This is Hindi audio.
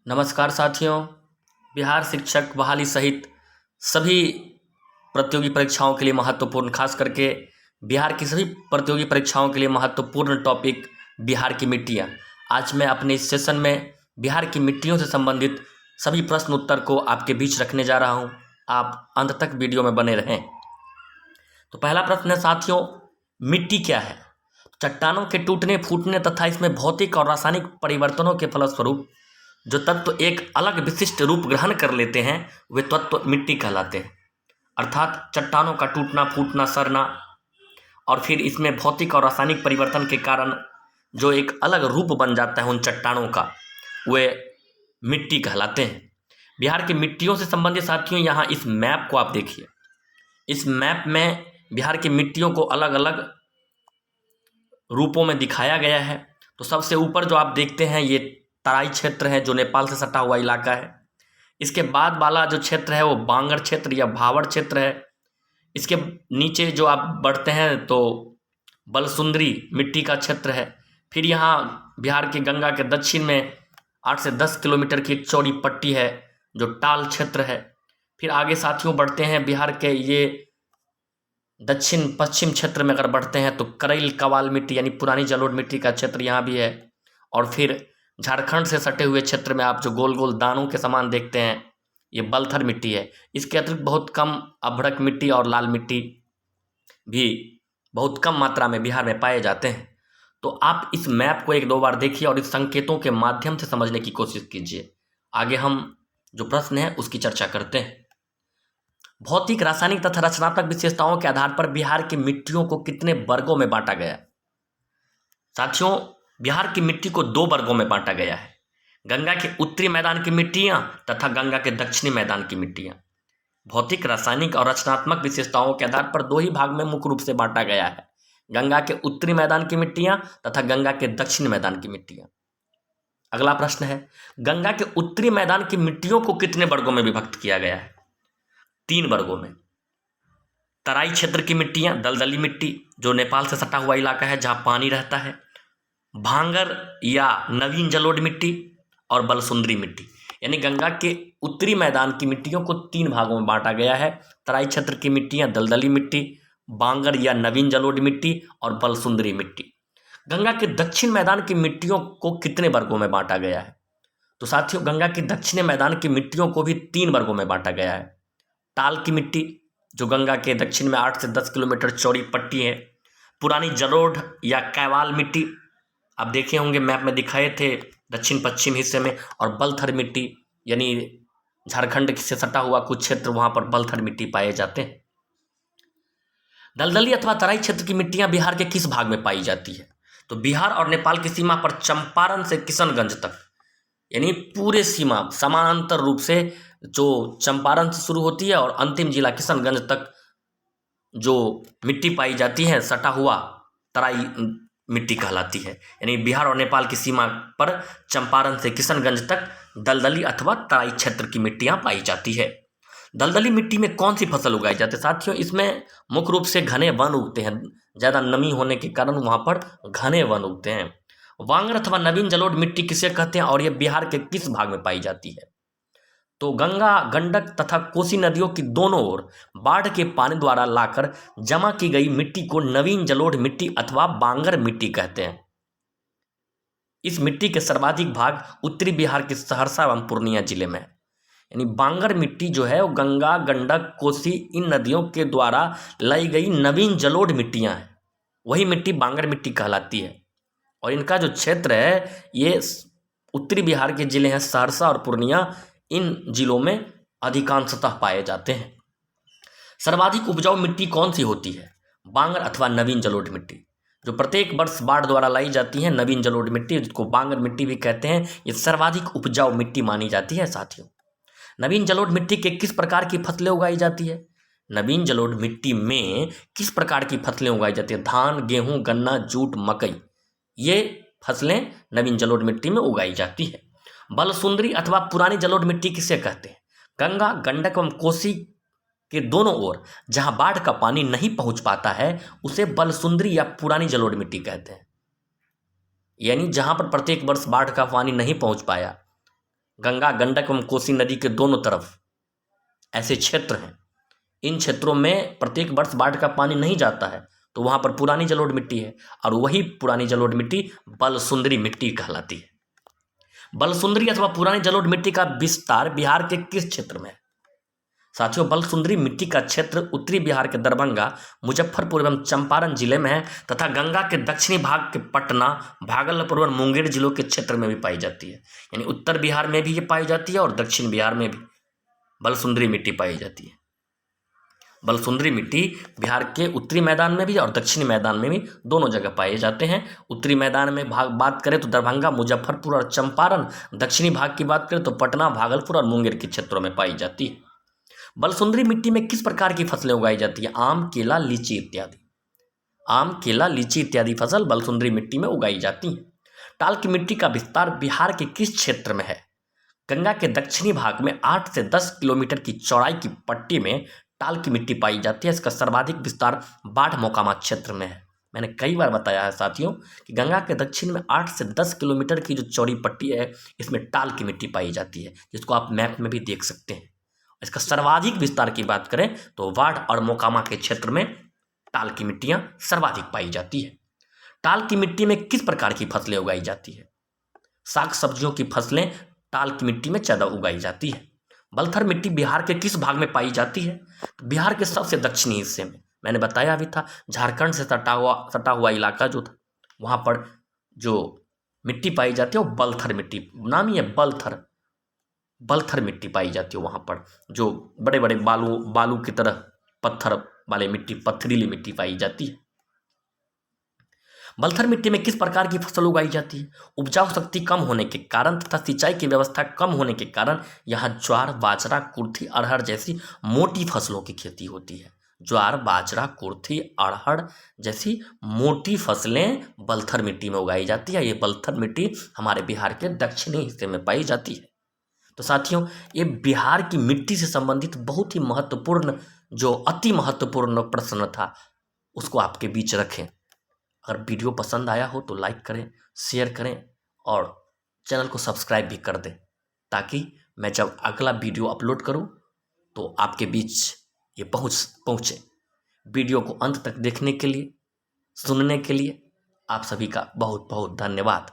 नमस्कार साथियों। बिहार शिक्षक बहाली सहित सभी प्रतियोगी परीक्षाओं के लिए महत्वपूर्ण, खास करके बिहार की सभी प्रतियोगी परीक्षाओं के लिए महत्वपूर्ण टॉपिक बिहार की मिट्टियाँ। आज मैं अपने इस सेशन में बिहार की मिट्टियों से संबंधित सभी प्रश्न उत्तर को आपके बीच रखने जा रहा हूँ। आप अंत तक वीडियो में बने रहें। तो पहला प्रश्न है साथियों, मिट्टी क्या है? चट्टानों के टूटने फूटने तथा इसमें भौतिक और रासायनिक परिवर्तनों के फलस्वरूप जो तत्व एक अलग विशिष्ट रूप ग्रहण कर लेते हैं वे तत्व मिट्टी कहलाते हैं। अर्थात चट्टानों का टूटना फूटना सड़ना और फिर इसमें भौतिक और रासायनिक परिवर्तन के कारण जो एक अलग रूप बन जाता है उन चट्टानों का, वे मिट्टी कहलाते हैं। बिहार की मिट्टियों से संबंधित साथियों, यहाँ इस मैप को आप देखिए। इस मैप में बिहार की मिट्टियों को अलग अलग रूपों में दिखाया गया है। तो सबसे ऊपर जो आप देखते हैं ये तराई क्षेत्र है जो नेपाल से सटा हुआ इलाका है। इसके बाद वाला जो क्षेत्र है वो बांगर क्षेत्र या भावर क्षेत्र है। इसके नीचे जो आप बढ़ते हैं तो बलसुंदरी मिट्टी का क्षेत्र है। फिर यहाँ बिहार की गंगा के दक्षिण में 8 से 10 किलोमीटर की एक चौड़ी पट्टी है जो टाल क्षेत्र है। फिर आगे साथियों बढ़ते हैं, बिहार के ये दक्षिण पश्चिम क्षेत्र में अगर बढ़ते हैं तो करैल कवाल मिट्टी यानी पुरानी जलोढ़ मिट्टी का क्षेत्र यहाँ भी है। और फिर झारखंड से सटे हुए क्षेत्र में आप जो गोल गोल दानों के समान देखते हैं ये बलथर मिट्टी है। इसके अतिरिक्त बहुत कम अभ्रक मिट्टी और लाल मिट्टी भी बहुत कम मात्रा में बिहार में पाए जाते हैं। तो आप इस मैप को एक दो बार देखिए और इस संकेतों के माध्यम से समझने की कोशिश कीजिए। आगे हम जो प्रश्न है उसकी चर्चा करते हैं। भौतिक रासायनिक तथा रचनात्मक विशेषताओं के आधार पर बिहार की मिट्टियों को कितने वर्गों में बांटा गया? साथियों, बिहार की मिट्टी को 2 वर्गों में बांटा गया है। गंगा के उत्तरी मैदान की मिट्टियां तथा गंगा के दक्षिणी मैदान की मिट्टियां। भौतिक रासायनिक और रचनात्मक विशेषताओं के आधार पर 2 ही भाग में मुख्य रूप से बांटा गया है, गंगा के उत्तरी मैदान की मिट्टियां तथा गंगा के दक्षिणी मैदान की मिट्टियां। अगला प्रश्न है, गंगा के उत्तरी मैदान की मिट्टियों को कितने वर्गों में विभक्त किया गया है? 3 वर्गों में। तराई क्षेत्र की मिट्टियां, दलदली मिट्टी जो नेपाल से सटा हुआ इलाका है जहां पानी रहता है, भांगर या नवीन जलोढ़ मिट्टी और बलसुंदरी मिट्टी। यानी गंगा के उत्तरी मैदान की मिट्टियों को 3 भागों में बांटा गया है। तराई क्षेत्र की मिट्टियां दलदली मिट्टी, बांगर या नवीन जलोढ़ मिट्टी और बलसुंदरी मिट्टी। गंगा के दक्षिण मैदान की मिट्टियों को कितने वर्गों में बांटा गया है? तो साथियों, गंगा के दक्षिणी मैदान की मिट्टियों को भी 3 वर्गों में बांटा गया है। ताल की मिट्टी जो गंगा के दक्षिण में 8 से 10 किलोमीटर चौड़ी पट्टी है, पुरानी जलोढ़ या कैवाल मिट्टी आप देखे होंगे मैप में दिखाए थे दक्षिण पश्चिम हिस्से में, और बलथर मिट्टी यानी झारखंड से सटा हुआ कुछ क्षेत्र वहां पर बलथर मिट्टी पाए जाते हैं। दलदली अथवा तराई क्षेत्र की मिट्टियां बिहार के किस भाग में पाई जाती है? तो बिहार और नेपाल की सीमा पर चंपारण से किशनगंज तक, यानी पूरे सीमा समानांतर रूप से जो चंपारण से शुरू होती है और अंतिम जिला किशनगंज तक जो मिट्टी पाई जाती है सटा हुआ तराई मिट्टी कहलाती है। यानी बिहार और नेपाल की सीमा पर चंपारण से किशनगंज तक दलदली अथवा तराई क्षेत्र की मिट्टियां पाई जाती है। दलदली मिट्टी में कौन सी फसल उगाई जाती है? साथियों, इसमें मुख्य रूप से घने वन उगते हैं। ज़्यादा नमी होने के कारण वहाँ पर घने वन उगते हैं। वांगर अथवा नवीन जलोढ़ मिट्टी किसे कहते हैं और ये बिहार के किस भाग में पाई जाती है? तो गंगा, गंडक तथा कोसी नदियों की दोनों ओर बाढ़ के पानी द्वारा लाकर जमा की गई मिट्टी को नवीन जलोढ़ मिट्टी अथवा बांगर मिट्टी कहते हैं। इस मिट्टी के सर्वाधिक भाग उत्तरी बिहार के सहरसा एवं पूर्णिया जिले में है। यानी बांगर मिट्टी जो है वो गंगा, गंडक, कोसी इन नदियों के द्वारा लाई गई नवीन जलोढ़ मिट्टियां हैं, वही मिट्टी बांगर मिट्टी कहलाती है। और इनका जो क्षेत्र है ये उत्तरी बिहार के जिले हैं सहरसा और पूर्णिया, इन जिलों में अधिकांशतः पाए जाते हैं। सर्वाधिक उपजाऊ मिट्टी कौन सी होती है? बांगर अथवा नवीन जलोढ़ मिट्टी जो प्रत्येक वर्ष बाढ़ द्वारा लाई जाती है। नवीन जलोढ़ मिट्टी जिसको बांगर मिट्टी भी कहते हैं, ये सर्वाधिक उपजाऊ मिट्टी मानी जाती है। साथियों, नवीन जलोढ़ मिट्टी के किस प्रकार की फसलें उगाई जाती है? नवीन जलोढ़ मिट्टी में किस प्रकार की फसलें उगाई जाती है? धान, गेहूं, गन्ना, जूट, मकई, ये फसलें नवीन जलोढ़ मिट्टी में उगाई जाती है। बलसुंदरी अथवा पुरानी जलोढ़ मिट्टी किसे कहते हैं? गंगा, गंडक एवं कोसी के दोनों ओर जहां बाढ़ का पानी नहीं पहुंच पाता है उसे बलसुंदरी या पुरानी जलोढ़ मिट्टी कहते हैं। यानी जहां पर प्रत्येक वर्ष बाढ़ का पानी नहीं पहुंच पाया गंगा, गंडक एवं कोसी नदी के दोनों तरफ ऐसे क्षेत्र हैं। इन क्षेत्रों में प्रत्येक वर्ष बाढ़ का पानी नहीं जाता है, तो वहाँ पर पुरानी जलोढ़ मिट्टी है और वही पुरानी जलोढ़ मिट्टी बलसुंदरी मिट्टी कहलाती है। बलसुंदरी अथवा पुरानी जलोढ़ मिट्टी का विस्तार बिहार के किस क्षेत्र में है? साथियों, बलसुंदरी मिट्टी का क्षेत्र उत्तरी बिहार के दरभंगा, मुजफ्फरपुर एवं चंपारण जिले में है तथा गंगा के दक्षिणी भाग के पटना, भागलपुर और मुंगेर जिलों के क्षेत्र में भी पाई जाती है। यानी उत्तर बिहार में भी ये पाई जाती है और दक्षिण बिहार में भी बलसुंदरी मिट्टी पाई जाती है। बलसुंदरी मिट्टी बिहार के उत्तरी मैदान में भी और दक्षिणी मैदान में भी दोनों जगह पाए जाते हैं। उत्तरी मैदान में बात करें तो दरभंगा, मुजफ्फरपुर और चंपारण, दक्षिणी भाग की बात करें तो पटना, भागलपुर और मुंगेर के क्षेत्रों में पाई जाती है। बलसुंदरी मिट्टी में किस प्रकार की फसलें उगाई जाती है? आम, केला, लीची इत्यादि। आम, केला, लीची इत्यादि फसल बलसुंदरी मिट्टी में उगाई जाती है। टाल की मिट्टी का विस्तार बिहार के किस क्षेत्र में है? गंगा के दक्षिणी भाग में 8 से 10 किलोमीटर की चौड़ाई की पट्टी में टाल की मिट्टी पाई जाती है। इसका सर्वाधिक विस्तार बाढ़ मोकामा क्षेत्र में है। मैंने कई बार बताया है साथियों कि गंगा के दक्षिण में 8 से 10 किलोमीटर की जो चौड़ी पट्टी है, इसमें टाल की मिट्टी पाई जाती है, जिसको आप मैप में भी देख सकते हैं। इसका सर्वाधिक विस्तार की बात करें तो वाड़ और मोकामा के क्षेत्र में टाल की मिट्टियां सर्वाधिक पाई जाती है। टाल की मिट्टी में किस प्रकार की फसलें उगाई जाती है? साग सब्जियों की फसलें टाल की मिट्टी में ज़्यादा उगाई जाती है। बलथर मिट्टी बिहार के किस भाग में पाई जाती है? तो बिहार के सबसे दक्षिणी हिस्से में। मैंने बताया भी था, झारखंड से सटा हुआ इलाका जो था, वहाँ पर जो मिट्टी पाई जाती है वो बलथर मिट्टी, नाम ही है बलथर। बलथर मिट्टी पाई जाती है वहाँ पर, जो बड़े बड़े बालू की तरह पत्थर वाले मिट्टी, पथरीली मिट्टी पाई जाती है। बलथर मिट्टी में किस प्रकार की फसल उगाई जाती है? उपजाऊ शक्ति कम होने के कारण तथा सिंचाई की व्यवस्था कम होने के कारण यहाँ ज्वार, बाजरा, कुर्थी, अरहर जैसी मोटी फसलों की खेती होती है। ज्वार, बाजरा, कुर्थी, अरहर जैसी मोटी फसलें बलथर मिट्टी में उगाई जाती है। ये बलथर मिट्टी हमारे बिहार के दक्षिणी हिस्से में पाई जाती है। तो साथियों, ये बिहार की मिट्टी से संबंधित बहुत ही महत्वपूर्ण, जो अति महत्वपूर्ण प्रश्न था, उसको आपके बीच रखें। अगर वीडियो पसंद आया हो तो लाइक करें, शेयर करें और चैनल को सब्सक्राइब भी कर दें, ताकि मैं जब अगला वीडियो अपलोड करूं तो आपके बीच ये पहुँचे। वीडियो को अंत तक देखने के लिए, सुनने के लिए आप सभी का बहुत बहुत धन्यवाद।